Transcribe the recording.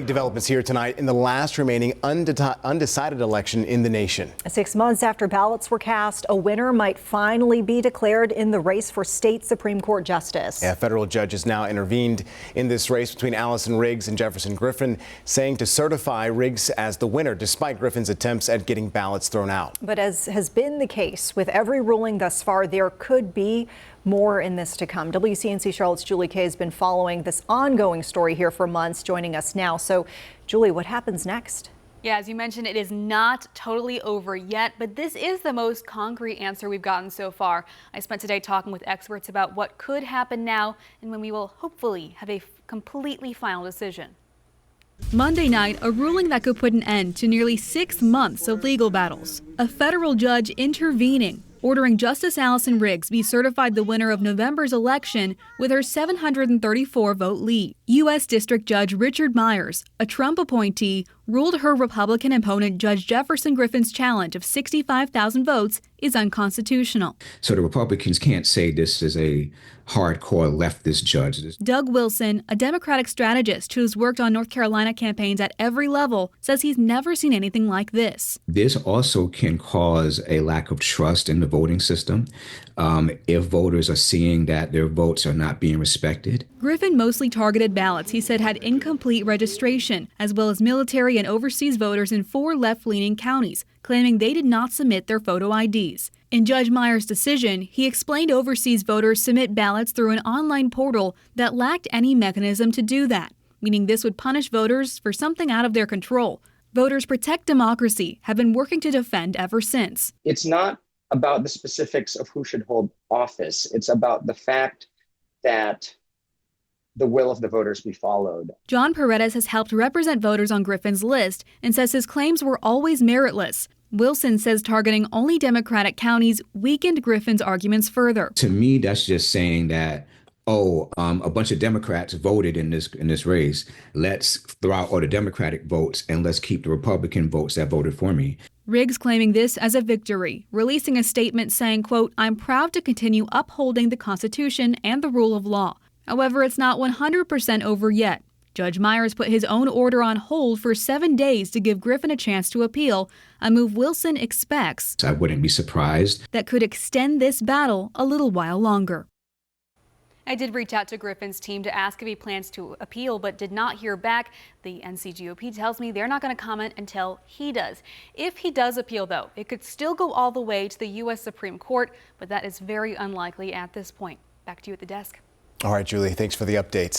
Big developments here tonight in the last remaining undecided election in the nation. 6 months after ballots were cast, a winner might finally be declared in the race for state Supreme Court justice. A federal judge has now intervened in this race between Allison Riggs and Jefferson Griffin, saying to certify Riggs as the winner despite Griffin's attempts at getting ballots thrown out. But as has been the case with every ruling thus far, there could be more in this to come. WCNC Charlotte's Julie Kay has been following this ongoing story here for months, joining us now. So, Julie, what happens next? Yeah, as you mentioned, it is not totally over yet, but this is the most concrete answer we've gotten so far. I spent today talking with experts about what could happen now and when we will hopefully have a completely final decision. Monday night, a ruling that could put an end to nearly 6 months of legal battles. A federal judge intervening, ordering Justice Allison Riggs be certified the winner of November's election with her 734-vote lead. U.S. District Judge Richard Myers, a Trump appointee, ruled her Republican opponent Judge Jefferson Griffin's challenge of 65,000 votes is unconstitutional. So the Republicans can't say this is a hardcore leftist judge. Doug Wilson, a Democratic strategist who's worked on North Carolina campaigns at every level, says he's never seen anything like this. This also can cause a lack of trust in the voting system if voters are seeing that their votes are not being respected. Griffin mostly targeted ballots he said had incomplete registration, as well as military and overseas voters in 4 left-leaning counties, claiming they did not submit their photo IDs. In Judge Myers' decision, he explained overseas voters submit ballots through an online portal that lacked any mechanism to do that, meaning this would punish voters for something out of their control. Voters Protect Democracy have been working to defend ever since. It's not about the specifics of who should hold office. It's about the fact that the will of the voters be followed. John Paredes has helped represent voters on Griffin's list and says his claims were always meritless. Wilson says targeting only Democratic counties weakened Griffin's arguments further. To me, that's just saying that, a bunch of Democrats voted in this race. Let's throw out all the Democratic votes and let's keep the Republican votes that voted for me. Riggs claiming this as a victory, releasing a statement saying, quote, "I'm proud to continue upholding the Constitution and the rule of law." However, it's not 100% over yet. Judge Myers put his own order on hold for 7 days to give Griffin a chance to appeal, a move Wilson expects I wouldn't be surprised that could extend this battle a little while longer. I did reach out to Griffin's team to ask if he plans to appeal, but did not hear back. The NCGOP tells me they're not going to comment until he does. If he does appeal, though, it could still go all the way to the U.S. Supreme Court, but that is very unlikely at this point. Back to you at the desk. All right, Julie, thanks for the updates.